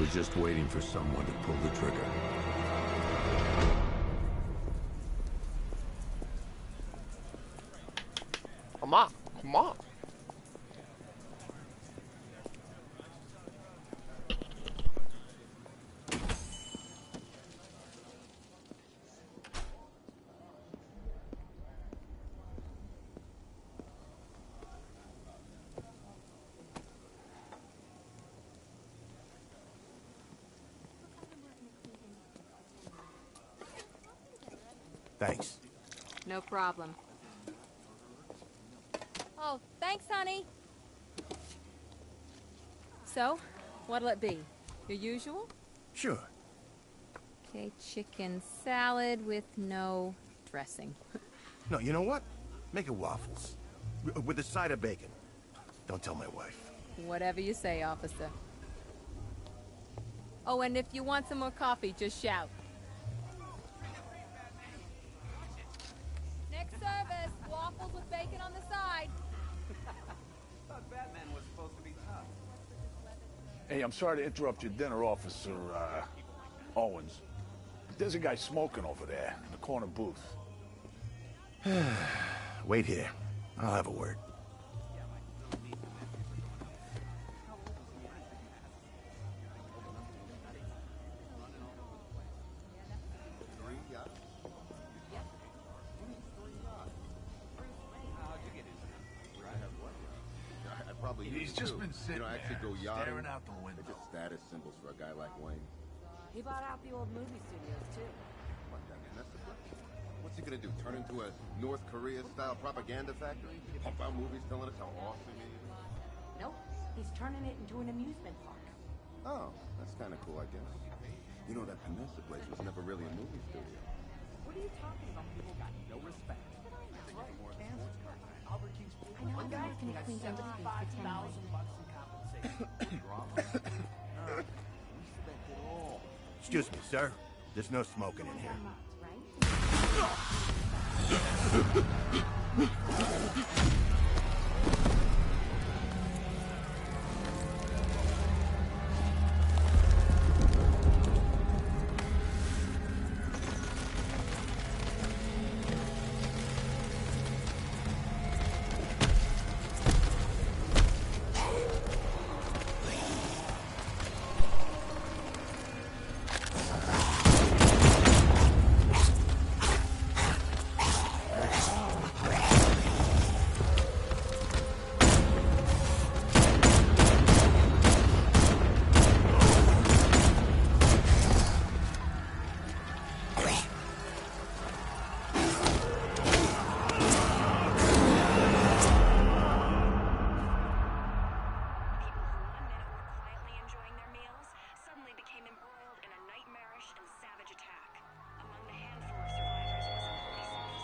was just waiting for someone to pull the trigger. Come on, come on. Thanks. No problem. Oh, thanks, honey. So, what'll it be? Your usual? Sure. Okay, chicken salad with no dressing. No, you know what? Make it waffles. With a side of bacon. Don't tell my wife. Whatever you say, officer. Oh, and if you want some more coffee, just shout. Next service, waffles with bacon on the side. Thought Batman was supposed to be tough. Hey, I'm sorry to interrupt your dinner, Officer, Owens. But there's a guy smoking over there in the corner booth. Wait here. I'll have a word. He's just been sitting there, staring out the window. They're just status symbols for a guy like Wayne. He bought out the old movie studios, too. What, I mean, that's the question. What's he gonna do, turn into a North Korea-style propaganda factory? Pump out movies telling us how awesome he is? Nope. He's turning it into an amusement park. Oh, that's kind of cool, I guess. You know, that Panessa place was never really a movie studio. What are you talking about? People got no respect. Albert King's I know, one guy I'm not gonna clean somebody's face for 10 $75,000 in compensation. Drama? We spent it all. Excuse me, sir. There's no smoking in here.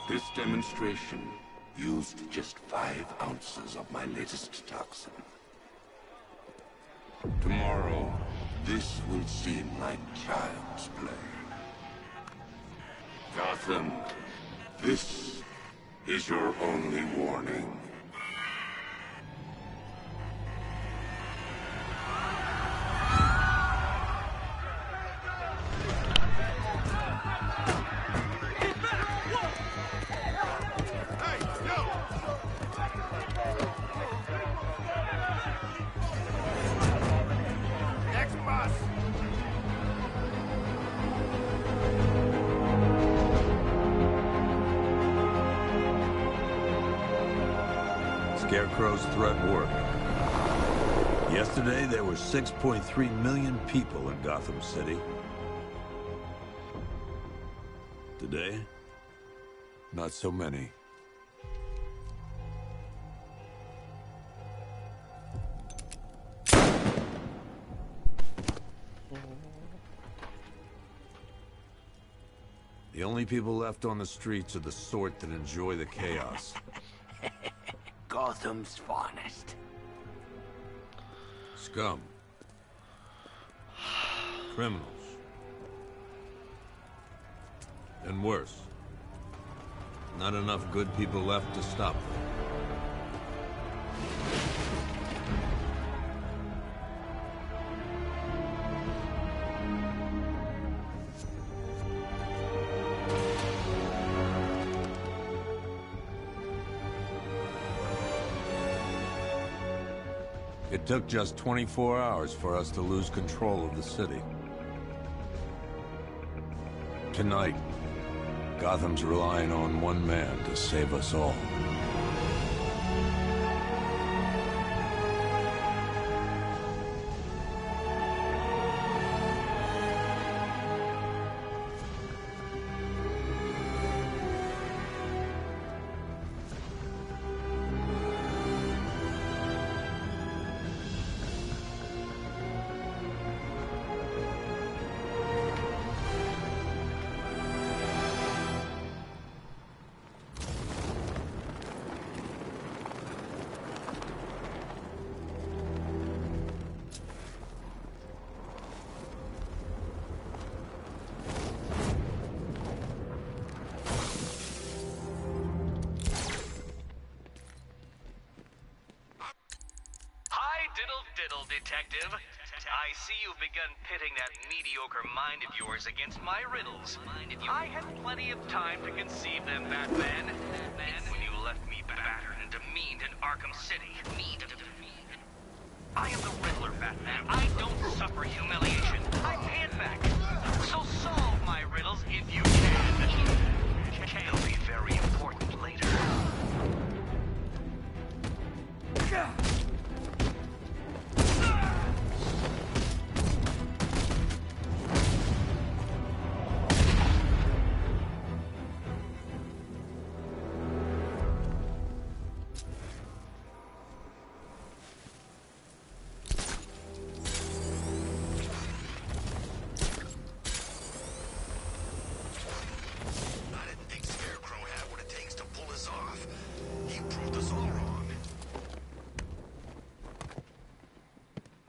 This demonstration used just 5 ounces of my latest toxin. Tomorrow, this will seem like child's play. Gotham, this is your only warning. Scarecrow's threat worked. Yesterday, there were 6.3 million people in Gotham City. Today, not so many. The only people left on the streets are the sort that enjoy the chaos. Gotham's finest. Scum. Criminals. And worse. Not enough good people left to stop them. It took just 24 hours for us to lose control of the city. Tonight, Gotham's relying on one man to save us all. Diddle, detective. I see you've begun pitting that mediocre mind of yours against my riddles. I had plenty of time to conceive them, Batman. When you left me battered and demeaned in Arkham City. I am the Riddler, Batman. I don't suffer humiliation. I pay it back. So solve my riddles if you can. They'll be very important later.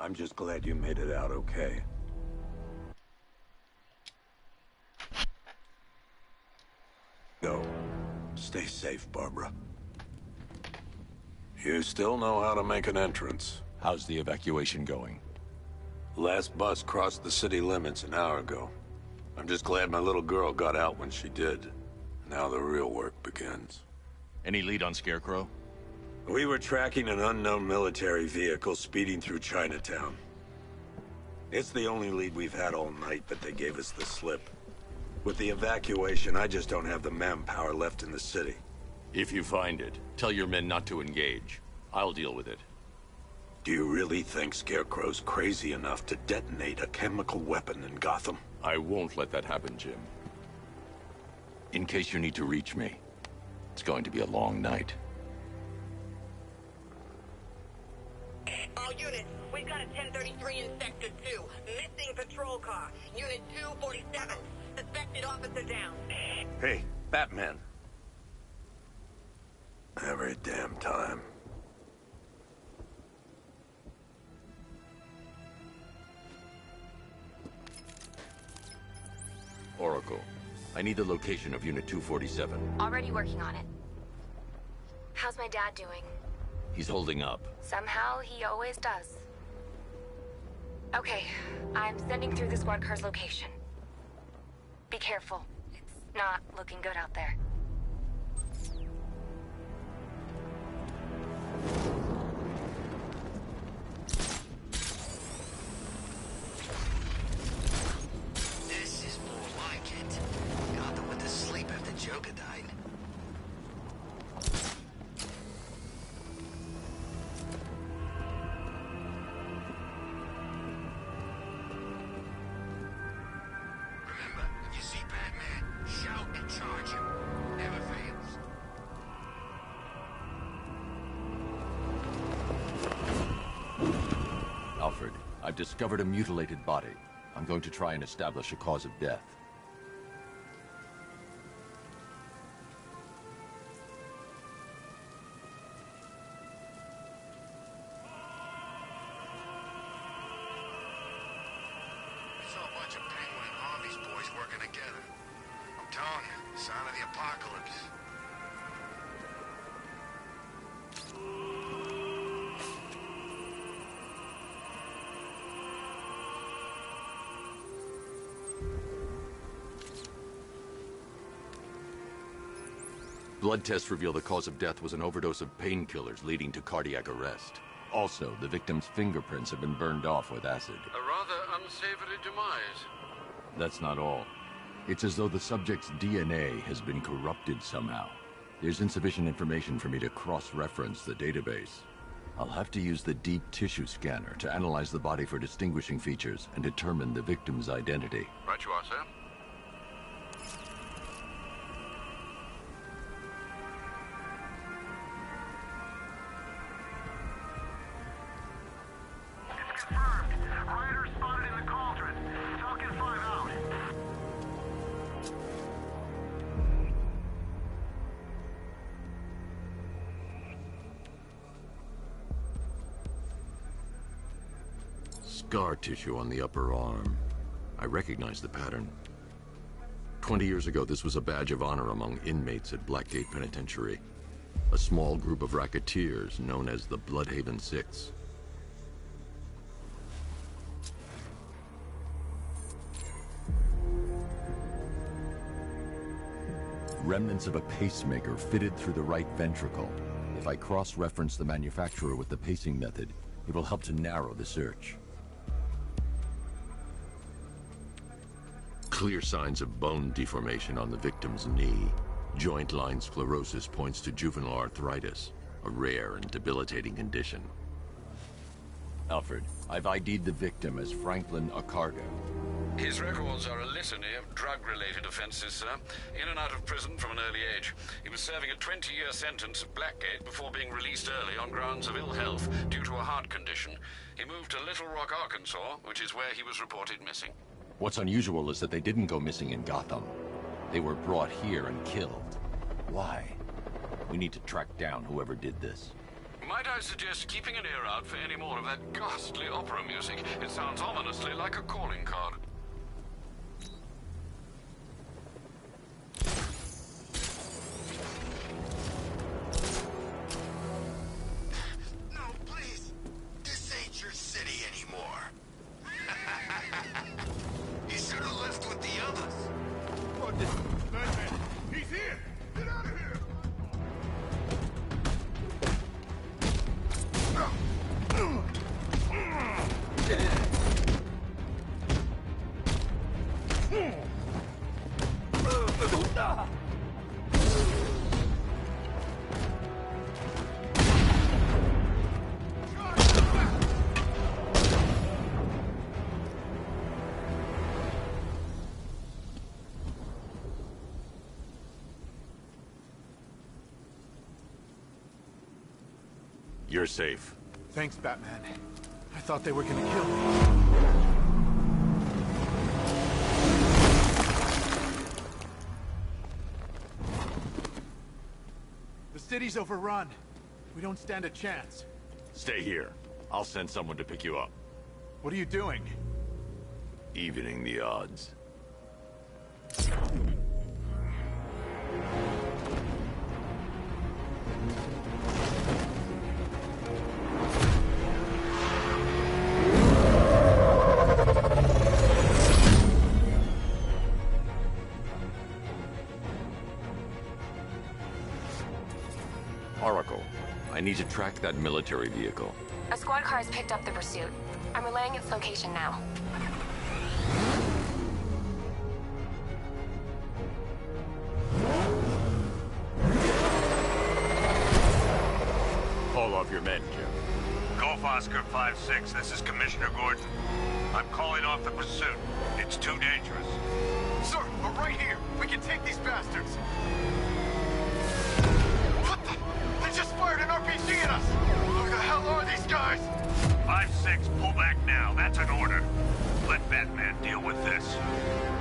I'm just glad you made it out okay. Go. Stay safe, Barbara. You still know how to make an entrance. How's the evacuation going? Last bus crossed the city limits an hour ago. I'm just glad my little girl got out when she did. Now the real work begins. Any lead on Scarecrow? We were tracking an unknown military vehicle speeding through Chinatown. It's the only lead we've had all night, but they gave us the slip. With the evacuation, I just don't have the manpower left in the city. If you find it, tell your men not to engage. I'll deal with it. Do you really think Scarecrow's crazy enough to detonate a chemical weapon in Gotham? I won't let that happen, Jim. In case you need to reach me, it's going to be a long night. All units, we've got a 1033 in Sector 2. Missing patrol car. Unit 247. Suspected officer down. Hey, Batman. Every damn time. Oracle, I need the location of Unit 247. Already working on it. How's my dad doing? He's holding up. Somehow, he always does. Okay, I'm sending through the squad car's location. Be careful. It's not looking good out there. This is more like it. Gotham went to sleep after Joker died. Alfred, I've discovered a mutilated body. I'm going to try and establish a cause of death. I saw a bunch of Penguin and Harvey's boys working together. I'm telling you, sign of the apocalypse. Blood tests reveal the cause of death was an overdose of painkillers leading to cardiac arrest. Also, the victim's fingerprints have been burned off with acid. A rather unsavory demise. That's not all. It's as though the subject's DNA has been corrupted somehow. There's insufficient information for me to cross-reference the database. I'll have to use the deep tissue scanner to analyze the body for distinguishing features and determine the victim's identity. Right you are, sir. It's confirmed. Rider spotted in the cauldron. Falcon 5 out. Scar tissue on the upper arm. I recognize the pattern. 20 years ago, this was a badge of honor among inmates at Blackgate Penitentiary. A small group of racketeers known as the Bloodhaven Six. Remnants of a pacemaker fitted through the right ventricle. If I cross-reference the manufacturer with the pacing method, it will help to narrow the search. Clear signs of bone deformation on the victim's knee. Joint line sclerosis points to juvenile arthritis, a rare and debilitating condition. Alfred, I've ID'd the victim as Franklin Akarga. His records are a litany of drug-related offenses, sir. In and out of prison from an early age. He was serving a 20-year sentence at Blackgate before being released early on grounds of ill health due to a heart condition. He moved to Little Rock, Arkansas, which is where he was reported missing. What's unusual is that they didn't go missing in Gotham. They were brought here and killed. Why? We need to track down whoever did this. Might I suggest keeping an ear out for any more of that ghastly opera music? It sounds ominously like a calling card. No, please. This ain't your city anymore. You should have left with the others. What this? Batman! He's here! Get out of here! You're safe. Thanks, Batman. I thought they were gonna kill me. The city's overrun. We don't stand a chance. Stay here. I'll send someone to pick you up. What are you doing? Evening the odds. Oracle, I need to track that military vehicle. A squad car has picked up the pursuit. I'm relaying its location now. Call off your men, Jim. Golf Oscar 5-6, this is Commissioner Gordon. I'm calling off the pursuit. It's too dangerous. Sir, we're right here. We can take these bastards. What the? They just fired an RPG at us. Who the hell are these guys? 5-6, pull back now. That's an order. Let Batman deal with this. 5-6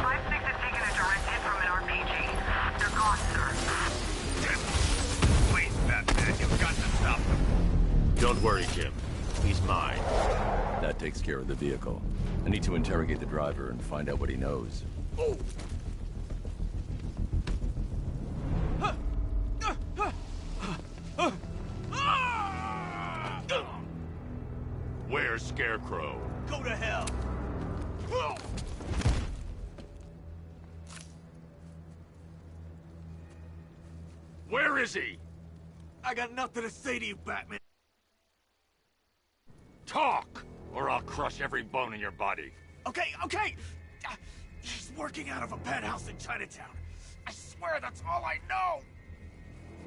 has taken a direct hit from an RPG. They're gone, sir. Please, Batman, you've got to stop them. Don't worry, Jim. He's mine. That takes care of the vehicle. I need to interrogate the driver and find out what he knows. Oh! Where's Scarecrow? Go to hell! Where is he? I got nothing to say to you, Batman. Talk, or I'll crush every bone in your body. Okay, okay! He's working out of a penthouse in Chinatown. I swear that's all I know!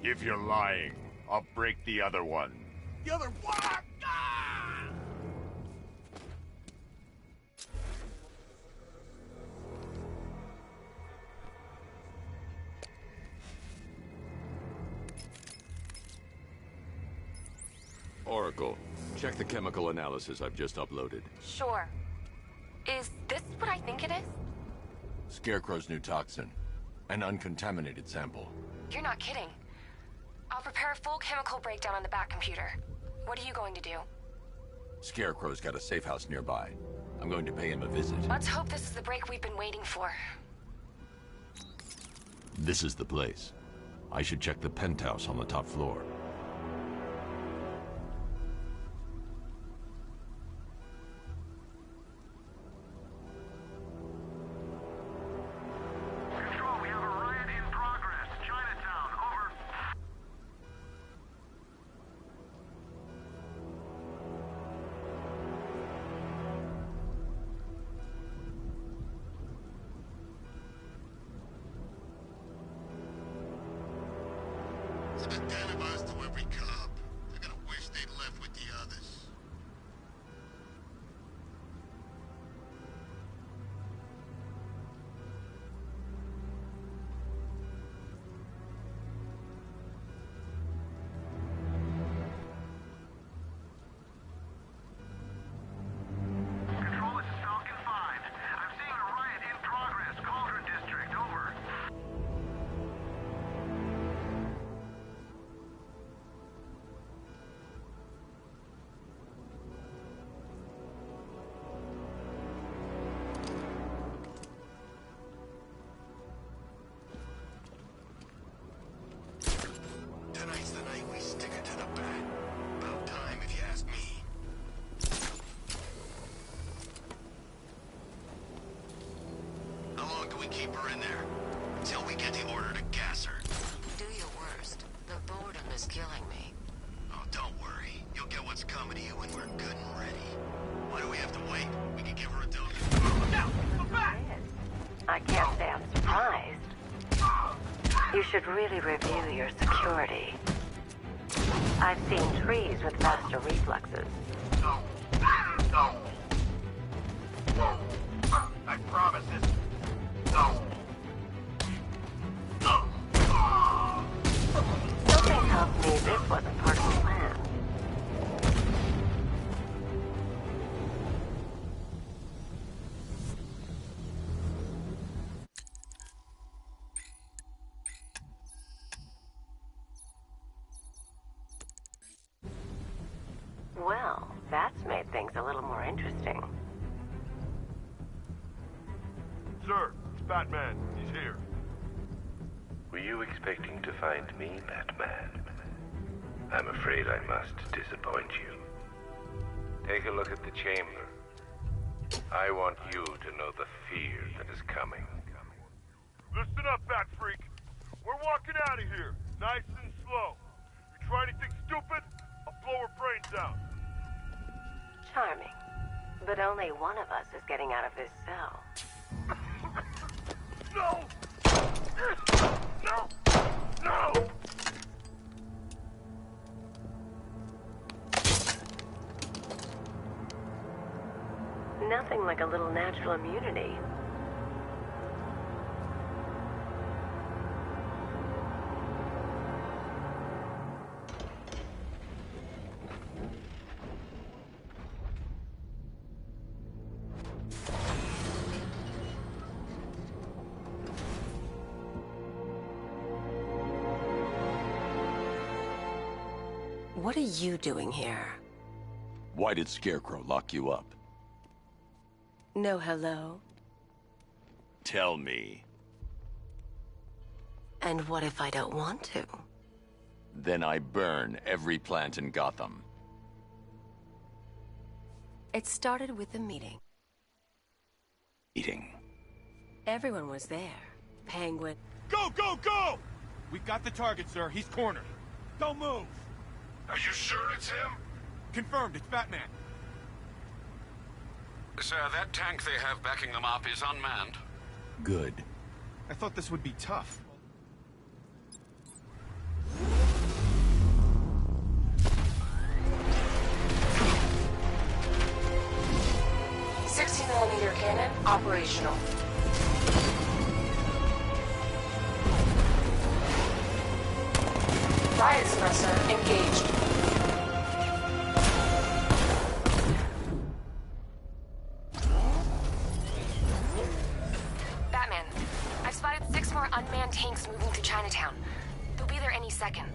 If you're lying, I'll break the other one. The other one! Ah! Oracle, check the chemical analysis I've just uploaded. Sure. Is this what I think it is? Scarecrow's new toxin. An uncontaminated sample. You're not kidding. I'll prepare a full chemical breakdown on the back computer. What are you going to do? Scarecrow's got a safe house nearby. I'm going to pay him a visit. Let's hope this is the break we've been waiting for. This is the place. I should check the penthouse on the top floor. Control, we have a riot in progress. Chinatown, over. It's been 10 of us to every cop. They're gonna wish they'd left with the others. Control, this is Falcon 5. I'm seeing a riot in progress. Cauldron District, over. Tonight's the night we stick it to the bat. About time, if you ask me. How long do we keep her in there? Until we get the order to gas her. Do your worst. The boredom is killing me. Oh, don't worry. You'll get what's coming to you when we're good and ready. Why do we have to wait? We can give her a dose. Look out! Look back! I can't say I'm surprised. You should really review your security. I've seen trees with faster reflexes. No. No. Whoa. I promise this. No. No. Something tells me this wasn't part of the plan. Well, that's made things a little more interesting. Sir, it's Batman. He's here. Were you expecting to find me, Batman? I'm afraid I must disappoint you. Take a look at the chamber. I want you to know the fear that is coming. Listen up, Bat Freak. We're walking out of here, nice and slow. You try anything stupid, I'll blow her brains out. Charming. But only one of us is getting out of this cell. No! No! No! Nothing like a little natural immunity. What are you doing here? Why did Scarecrow lock you up? No hello? Tell me. And what if I don't want to? Then I burn every plant in Gotham. It started with a meeting. Eating. Everyone was there. Penguin. Go, go, go! We got the target, sir. He's cornered. Don't move. Are you sure it's him? Confirmed, it's Batman. Sir, that tank they have backing them up is unmanned. Good. I thought this would be tough. .60mm cannon operational. Riot suppressor engaged. Batman, I've spotted 6 more unmanned tanks moving through Chinatown. They'll be there any second.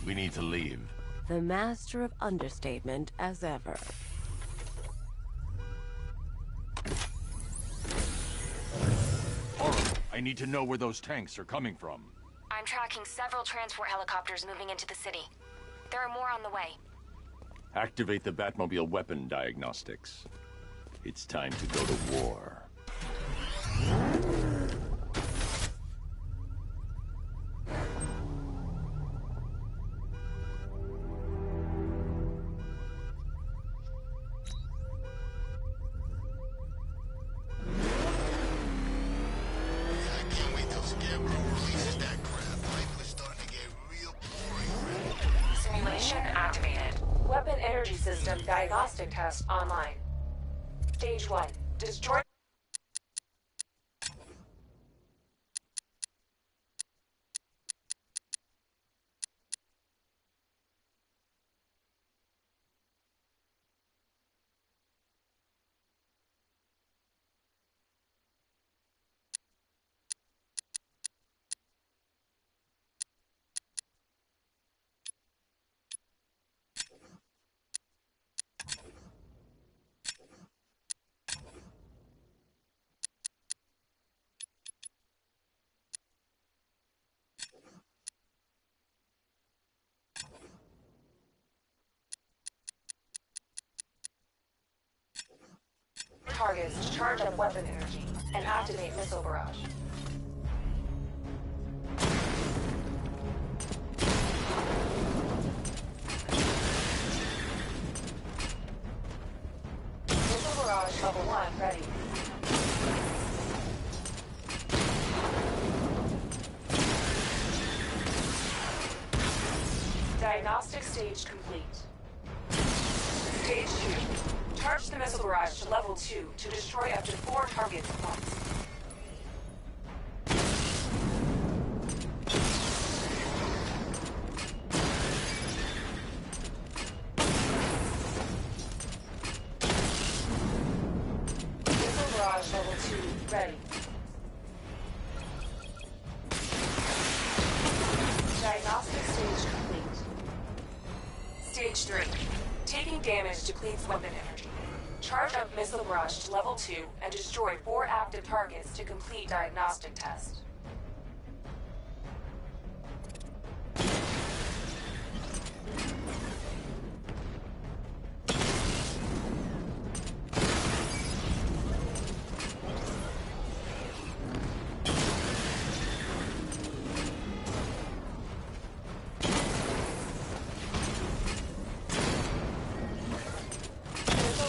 We need to leave. The master of understatement as ever. I need to know where those tanks are coming from. I'm tracking several transport helicopters moving into the city. There are more on the way. Activate the Batmobile weapon diagnostics. It's time to go to war. Simulation activated. Weapon energy system diagnostic test online. Stage 1. Destroy. Targets to charge up weapon energy and activate missile barrage. Missile barrage level 1 ready. Diagnostic stage complete. Stage 2. Charge the missile barrage to level 2 to destroy up to 4 targets at once. Missile barrage level 2 ready. Diagnostic stage complete. Stage 3. Taking damage depletes weapon energy. Charge up missile barrage to level 2 and destroy 4 active targets to complete diagnostic test.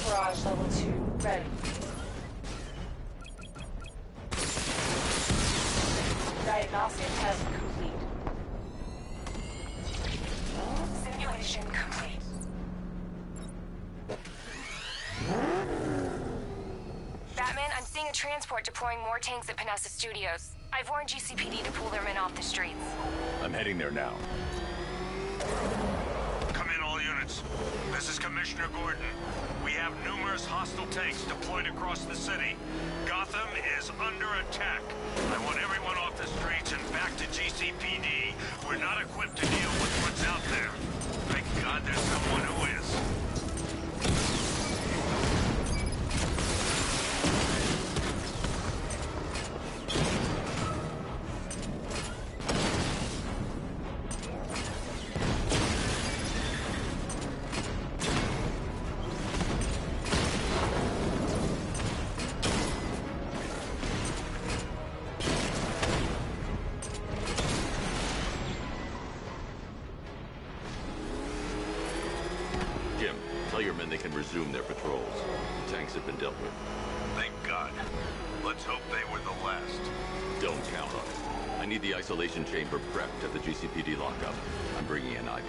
Barrage level 2 ready. Diagnostic test complete. Simulation complete. Batman, I'm seeing a transport deploying more tanks at Panessa Studios. I I've warned GCPD to pull their men off the streets. I'm heading there now. Come in, all units. This is Commissioner Gordon. We have numerous hostile tanks deployed across the city. Gotham is under attack. I want everyone off the streets and back to GCPD. We're not equipped to deal with what's out there. Thank God there's someone who is. Jim, tell your men they can resume their patrols. The tanks have been dealt with. Thank God. Let's hope they were the last. Don't count on it. I need the isolation chamber prepped at the GCPD lockup. I'm bringing in Ivy.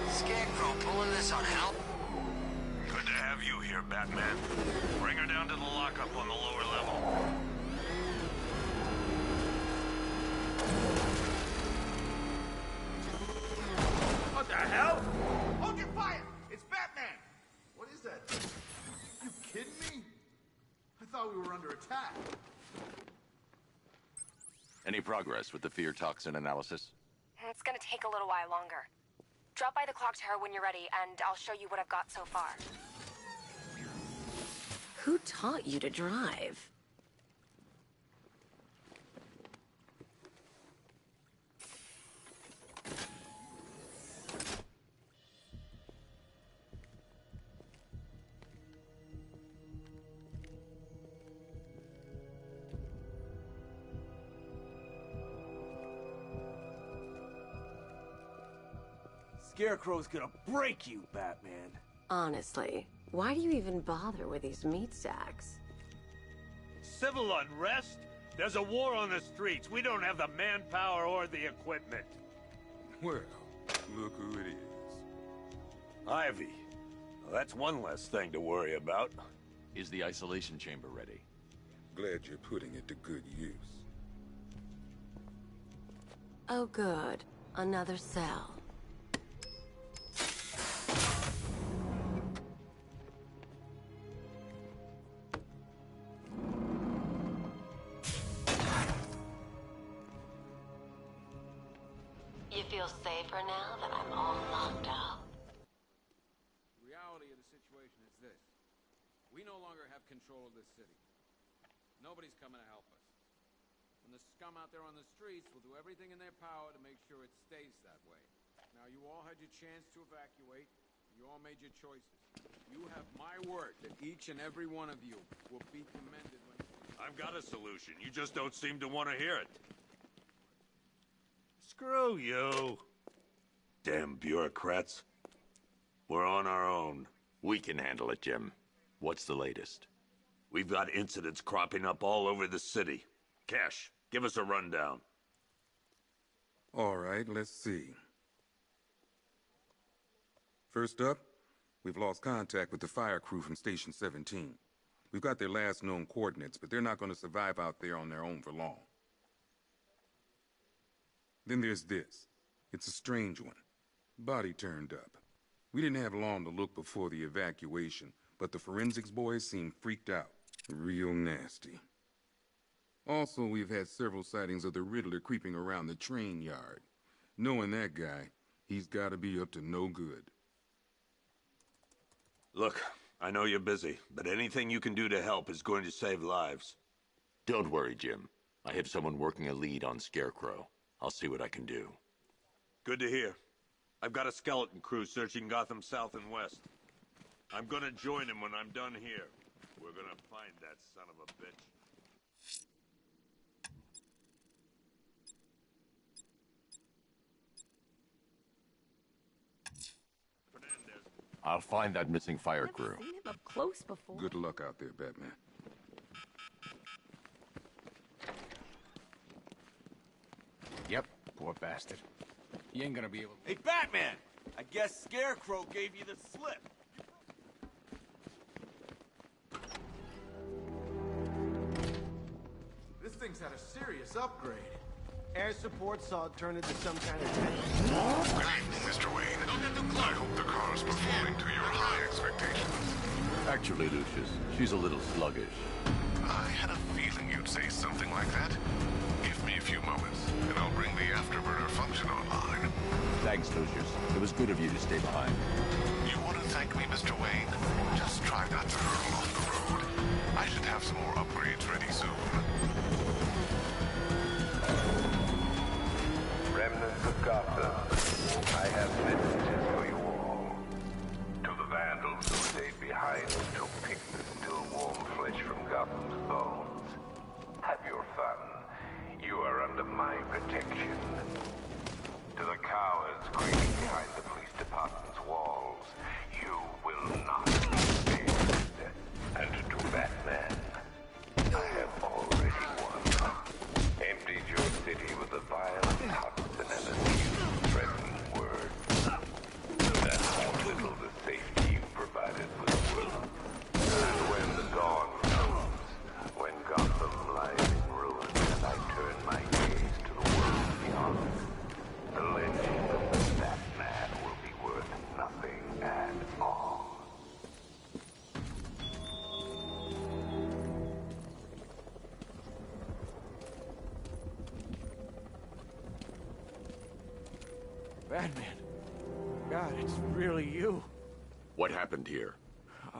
Scarecrow pulling this on help? Good to have you here, Batman. Bring her down to the lockup on the lower level. What the hell? Hold your fire! It's Batman! What is that? You kidding me? I thought we were under attack. Any progress with the fear toxin analysis? It's gonna take a little while longer. Drop by the clock tower when you're ready, and I'll show you what I've got so far. Who taught you to drive? Scarecrow's gonna break you, Batman. Honestly, why do you even bother with these meat sacks? Civil unrest? There's a war on the streets. We don't have the manpower or the equipment. Well, look who it is. Ivy. Well, that's one less thing to worry about. Is the isolation chamber ready? Glad you're putting it to good use. Oh good. Another cell. You feel safer now that I'm all locked up? The reality of the situation is this. We no longer have control of this city. Nobody's coming to help us. When the scum out there on the streets will do everything in their power to make sure it stays that way. Now, you all had your chance to evacuate. You all made your choices. You have my word that each and every one of you will be commended when... I've got a solution. You just don't seem to want to hear it. Screw you. Damn bureaucrats. We're on our own. We can handle it, Jim. What's the latest? We've got incidents cropping up all over the city. Cash, give us a rundown. All right, let's see. First up, we've lost contact with the fire crew from Station 17. We've got their last known coordinates, but they're not going to survive out there on their own for long. Then there's this. It's a strange one. Body turned up. We didn't have long to look before the evacuation, but the forensics boys seemed freaked out. Real nasty. Also, we've had several sightings of the Riddler creeping around the train yard. Knowing that guy, he's got to be up to no good. Look, I know you're busy, but anything you can do to help is going to save lives. Don't worry, Jim. I have someone working a lead on Scarecrow. I'll see what I can do. Good to hear. I've got a skeleton crew searching Gotham south and west. I'm gonna join him when I'm done here. We're gonna find that son of a bitch. I'll find that missing fire crew. I've seen him up close before. Good luck out there, Batman. Yep, poor bastard. He ain't gonna be able... Hey, Batman! I guess Scarecrow gave you the slip. This thing's had a serious upgrade. Air support saw it turn into some kind of tank. Good evening, Mr. Wayne. I hope the car's performing to your high expectations. Actually, Lucius, she's a little sluggish. I had a feeling you'd say something like that. Give me a few moments, and I'll bring the afterburner function online. Thanks, Lucius. It was good of you to stay behind. You want to thank me, Mr. Wayne? Just try not to hurl off the road. I should have some more upgrades ready soon. Remnants of Gotham, I have messages for you all. To the vandals who stayed behind to pick the still warm flesh from Gotham's bones. Have your fun. You are under my protection. To the cowards grinning behind the police department's walls, you will not be saved. And to Batman, I have already won. Emptied your city with a violent toxin and a few threatening words. That's how little the safety you provided was worth. And when the dawn comes, when Gotham lies in ruins and I turn my gaze to the world beyond, the legend of the Batman will be worth nothing at all. Batman. God, it's really you. What happened here?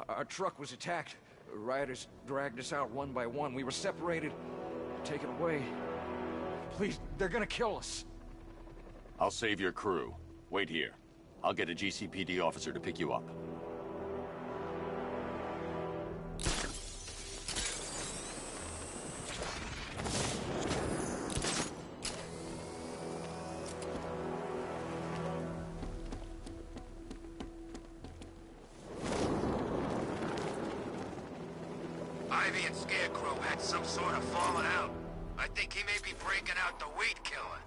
Our truck was attacked. Rioters dragged us out one by one. We were separated, taken away. Please, they're gonna kill us. I'll save your crew. Wait here. I'll get a GCPD officer to pick you up. Ivy and Scarecrow had some sort of falling out. I think he may be breaking out the weed killer.